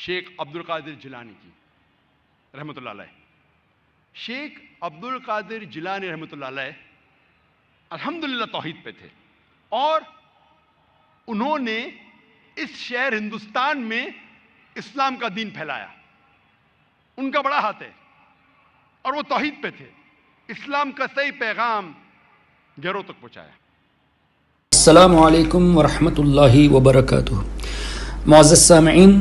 شیخ عبد القادر جیلانی کی رحمۃ اللہ علیہ. شیخ عبد القادر جیلانی رحمۃ اللہ علیہ الحمدللہ توحید پہ تھے اور انہوں نے اس شہر ہندوستان میں اسلام کا دین پھیلایا. ان کا بڑا ہاتھ ہے اور وہ توحید پہ تھے. اسلام کا صحیح پیغام گھروں تک پہنچایا. السلام علیکم ورحمۃ اللہ وبرکاتہ. معزز سامعین،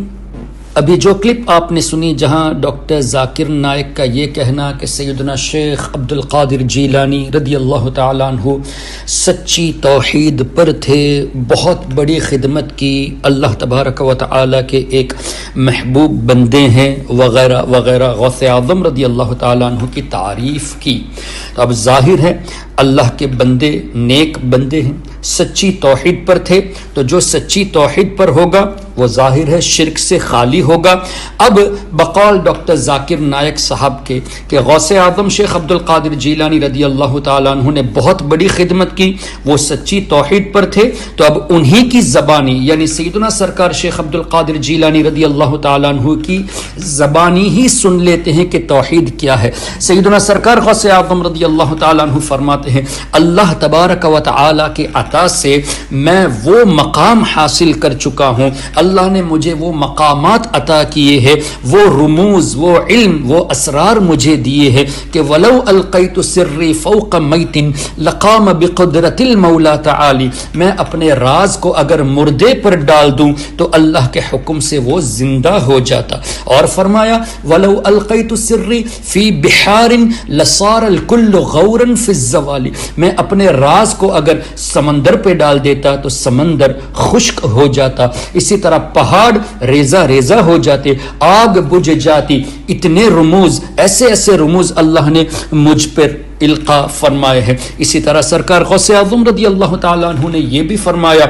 ابھی جو کلپ آپ نے سنی جہاں ڈاکٹر ذاکر نائک کا یہ کہنا کہ سیدنا شیخ عبد القادر جیلانی رضی اللہ تعالیٰ عنہ سچی توحید پر تھے، بہت بڑی خدمت کی، اللہ تبارک و تعالیٰ کے ایک محبوب بندے ہیں وغیرہ وغیرہ، غوث اعظم رضی اللہ تعالیٰ عنہ کی تعریف کی. تو اب ظاہر ہے اللہ کے بندے نیک بندے ہیں، سچی توحید پر تھے. تو جو سچی توحید پر ہوگا وہ ظاہر ہے شرک سے خالی ہوگا. اب بقول ڈاکٹر ذاکر نائک صاحب کے کہ غوث اعظم شیخ عبد القادر جیلانی رضی اللہ تعالیٰ عنہ نے بہت بڑی خدمت کی، وہ سچی توحید پر تھے. تو اب انہی کی زبانی یعنی سیدنا سرکار شیخ عبد القادر جیلانی رضی اللہ تعالیٰ عنہ کی زبانی ہی سن لیتے ہیں کہ توحید کیا ہے. سیدنا سرکار غوث اعظم رضی اللہ تعالیٰ عنہ فرماتے ہیں اللہ تبارک و تعالیٰ کے عطا سے میں وہ مقام حاصل کر چکا ہوں، اللہ نے مجھے وہ مقامات عطا کیے ہیں، وہ رموز، وہ علم، وہ اسرار مجھے دیے ہیں کہ ولو القیت سری فوق میت لقام بقدرت المولا تعالی، میں اپنے راز کو اگر مردے پر ڈال دوں تو اللہ کے حکم سے وہ زندہ ہو جاتا. اور فرمایا ولو القیت سری فی بحار لصار الکل غورا فی الزوال، میں اپنے راز کو اگر سمندر پہ ڈال دیتا تو سمندر خشک ہو جاتا، اسی طرح پہاڑ ریزہ ریزہ ہو جاتے، آگ بجھ جاتی. اتنے رموز، ایسے ایسے رموز اللہ نے مجھ پر القاء فرمائے ہیں. اسی طرح سرکار غوث اعظم رضی اللہ تعالیٰ عنہ نے یہ بھی فرمایا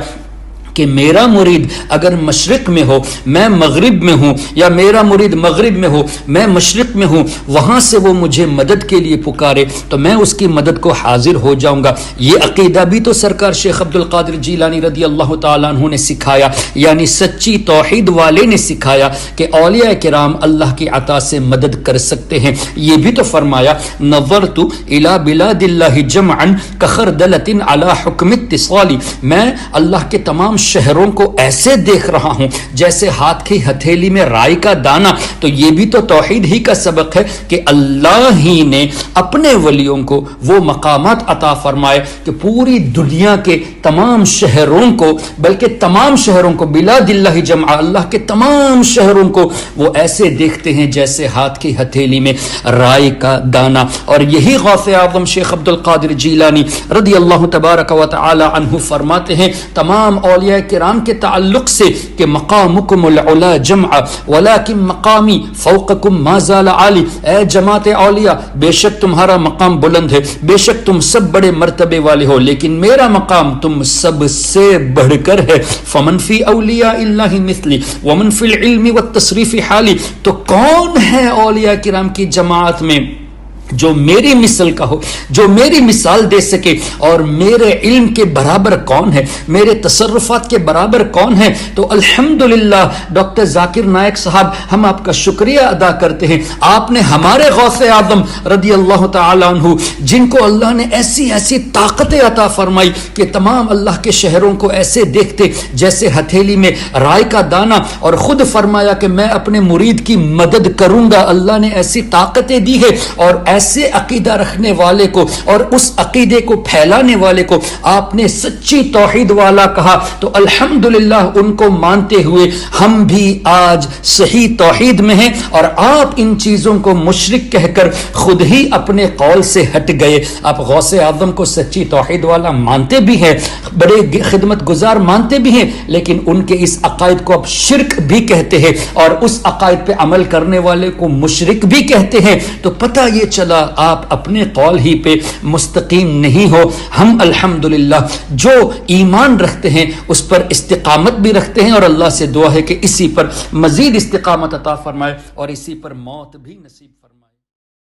کہ میرا مرید اگر مشرق میں ہو میں مغرب میں ہوں، یا میرا مرید مغرب میں ہو میں مشرق میں ہوں، وہاں سے وہ مجھے مدد کے لیے پکارے تو میں اس کی مدد کو حاضر ہو جاؤں گا. یہ عقیدہ بھی تو سرکار شیخ عبد القادر جیلانی رضی اللہ تعالیٰ عنہ نے سکھایا، یعنی سچی توحید والے نے سکھایا کہ اولیاء کرام اللہ کی عطا سے مدد کر سکتے ہیں. یہ بھی تو فرمایا نظرت الی بلاد اللہ جمعا کخردلۃ علی حکم اتصال، میں اللہ کے تمام شہروں کو ایسے دیکھ رہا ہوں جیسے ہاتھ کی ہتھیلی میں رائی کا دانہ. تو یہ بھی تو توحید ہی کا سبق ہے کہ اللہ ہی نے اپنے ولیوں کو وہ مقامات عطا فرمائے کہ پوری دنیا کے تمام شہروں کو، بلکہ تمام شہروں کو، بلاد اللہ جمع، اللہ کے تمام شہروں کو وہ ایسے دیکھتے ہیں جیسے ہاتھ کی ہتھیلی میں رائی کا دانہ. اور یہی غوث اعظم شیخ عبد القادر جیلانی رضی اللہ تبارک و تعالی عنہ فرماتے ہیں تمام اولیاء کرام کے تعلق سے کہ مقامکم العلا جمع ولکن مقامی فوقکم ما زال عالی، اے جماعت اولیاء بے شک تمہارا مقام بلند ہے، بے شک تم سب بڑے مرتبے والے ہو، لیکن میرا مقام تم سب سے بڑھ کر ہے. فمن فی اولیاء اللہ مثلی ومن فی العلم والتصریف حالی، تو کون ہے اولیاء کرام کی جماعت میں جو میری مثل کا ہو، جو میری مثال دے سکے، اور میرے علم کے برابر کون ہے، میرے تصرفات کے برابر کون ہے. تو الحمدللہ ڈاکٹر ذاکر نائک صاحب ہم آپ کا شکریہ ادا کرتے ہیں، آپ نے ہمارے غوث اعظم رضی اللہ تعالیٰ عنہ جن کو اللہ نے ایسی ایسی طاقتیں عطا فرمائی کہ تمام اللہ کے شہروں کو ایسے دیکھتے جیسے ہتھیلی میں رائے کا دانہ، اور خود فرمایا کہ میں اپنے مرید کی مدد کروں گا. اللہ نے ایسی طاقتیں دی ہے، اور ایسے عقیدہ رکھنے والے کو اور اس عقیدے کو پھیلانے والے کو آپ نے سچی توحید والا کہا. تو الحمدللہ ان کو مانتے ہوئے ہم بھی آج صحیح توحید میں ہیں، اور آپ ان چیزوں کو مشرک کہہ کر خود ہی اپنے قول سے ہٹ گئے. آپ غوث اعظم کو سچی توحید والا مانتے بھی ہیں، بڑے خدمت گزار مانتے بھی ہیں، لیکن ان کے اس عقائد کو اب شرک بھی کہتے ہیں، اور اس عقائد پہ عمل کرنے والے کو مشرک بھی کہتے ہیں. تو پتہ یہ چلا آپ اپنے قول ہی پہ مستقیم نہیں ہو. ہم الحمدللہ جو ایمان رکھتے ہیں اس پر استقامت بھی رکھتے ہیں، اور اللہ سے دعا ہے کہ اسی پر مزید استقامت عطا فرمائے اور اسی پر موت بھی نصیب